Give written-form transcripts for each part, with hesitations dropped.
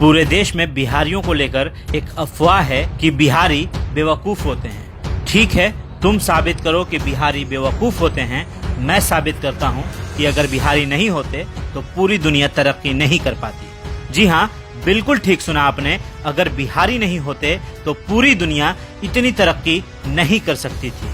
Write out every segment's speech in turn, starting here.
पूरे देश में बिहारियों को लेकर एक अफवाह है कि बिहारी बेवकूफ होते हैं। ठीक है, तुम साबित करो कि बिहारी बेवकूफ होते हैं। मैं साबित करता हूँ कि अगर बिहारी नहीं होते तो पूरी दुनिया तरक्की नहीं कर पाती। जी हाँ, बिल्कुल ठीक सुना आपने। अगर बिहारी नहीं होते तो पूरी दुनिया इतनी तरक्की नहीं कर सकती थी।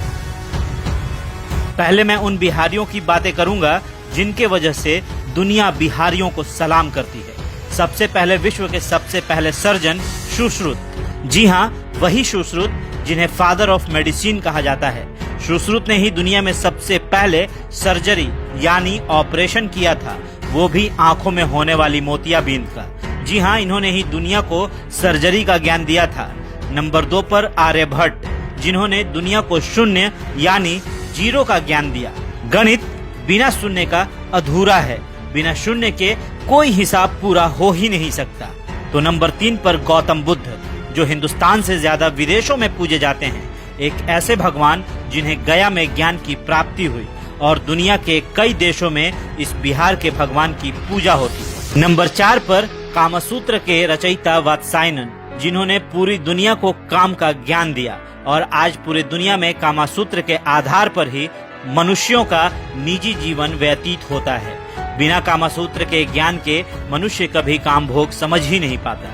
पहले मैं उन बिहारियों की बातें करूंगा जिनके वजह से दुनिया बिहारियों को सलाम करती है। सबसे पहले विश्व के सबसे पहले सर्जन सुश्रुत। जी हाँ, वही सुश्रुत जिन्हें फादर ऑफ मेडिसिन कहा जाता है। सुश्रुत ने ही दुनिया में सबसे पहले सर्जरी यानी ऑपरेशन किया था, वो भी आंखों में होने वाली मोतियाबिंद का। जी हाँ, इन्होंने ही दुनिया को सर्जरी का ज्ञान दिया था। नंबर 2 पर आर्यभट्ट, जिन्होंने दुनिया को शून्य यानी जीरो का ज्ञान दिया। गणित बिना शून्य का अधूरा है, बिना शून्य के कोई हिसाब पूरा हो ही नहीं सकता। तो नंबर 3 पर गौतम बुद्ध, जो हिंदुस्तान से ज्यादा विदेशों में पूजे जाते हैं। एक ऐसे भगवान जिन्हें गया में ज्ञान की प्राप्ति हुई और दुनिया के कई देशों में इस बिहार के भगवान की पूजा होती है। नंबर 4 पर कामसूत्र के रचयिता वात्सायनन, जिन्होंने पूरी दुनिया को काम का ज्ञान दिया और आज पूरी दुनिया में कामसूत्र के आधार पर ही मनुष्यों का निजी जीवन व्यतीत होता है। बिना कामसूत्र के ज्ञान के मनुष्य कभी काम भोग समझ ही नहीं पाता।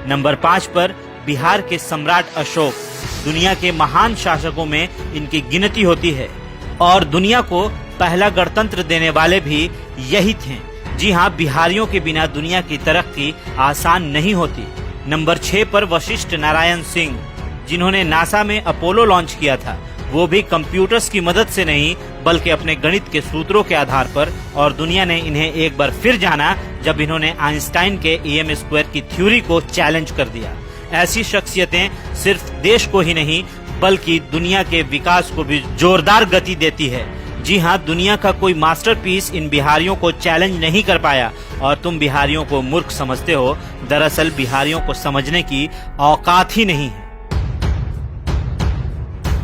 नंबर 5 पर बिहार के सम्राट अशोक, दुनिया के महान शासकों में इनकी गिनती होती है और दुनिया को पहला गणतंत्र देने वाले भी यही थे। जी हाँ, बिहारियों के बिना दुनिया की तरक्की आसान नहीं होती। नंबर 6 पर वशिष्ठ नारायण सिंह, जिन्होंने नासा में अपोलो लॉन्च किया था, वो भी कंप्यूटर्स की मदद से नहीं बल्कि अपने गणित के सूत्रों के आधार पर। और दुनिया ने इन्हें एक बार फिर जाना जब इन्होंने आइंस्टाइन के EM² की थ्योरी को चैलेंज कर दिया। ऐसी शख्सियतें सिर्फ देश को ही नहीं बल्कि दुनिया के विकास को भी जोरदार गति देती है। जी हाँ, दुनिया का कोई मास्टरपीस इन बिहारियों को चैलेंज नहीं कर पाया और तुम बिहारियों को मूर्ख समझते हो। दरअसल बिहारियों को समझने की औकात ही नहीं है।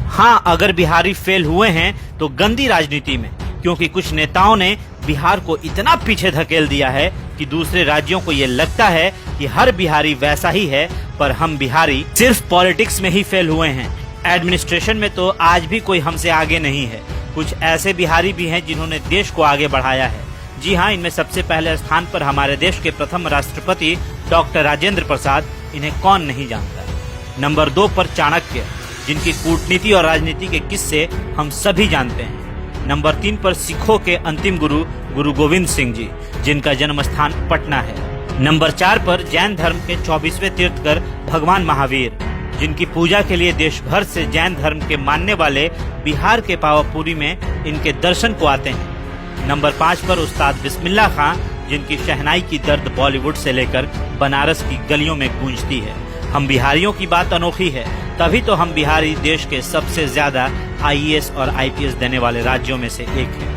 हाँ, अगर बिहारी फेल हुए हैं तो गंदी राजनीति में, क्योंकि कुछ नेताओं ने बिहार को इतना पीछे धकेल दिया है कि दूसरे राज्यों को ये लगता है कि हर बिहारी वैसा ही है। पर हम बिहारी सिर्फ पॉलिटिक्स में ही फेल हुए हैं, एडमिनिस्ट्रेशन में तो आज भी कोई हमसे आगे नहीं है। कुछ ऐसे बिहारी भी हैं जिन्होंने देश को आगे बढ़ाया है। जी हाँ, इनमें सबसे पहले स्थान पर हमारे देश के प्रथम राष्ट्रपति डॉक्टर राजेंद्र प्रसाद, इन्हें कौन नहीं जानता। नंबर 2 पर चाणक्य, जिनकी कूटनीति और राजनीति के किस्से हम सभी जानते हैं। नंबर 3 पर सिखों के अंतिम गुरु गुरु गोविंद सिंह जी, जिनका जन्म स्थान पटना है। नंबर 4 पर जैन धर्म के 24वें तीर्थकर भगवान महावीर, जिनकी पूजा के लिए देश भर से जैन धर्म के मानने वाले बिहार के पावापुरी में इनके दर्शन को आते हैं। नंबर 5 पर उस्ताद बिस्मिल्लाह खां, जिनकी शहनाई की दर्द बॉलीवुड से लेकर बनारस की गलियों में गूंजती है। हम बिहारियों की बात अनोखी है, तभी तो हम बिहारी देश के सबसे ज्यादा IAS और IPS देने वाले राज्यों में से एक है।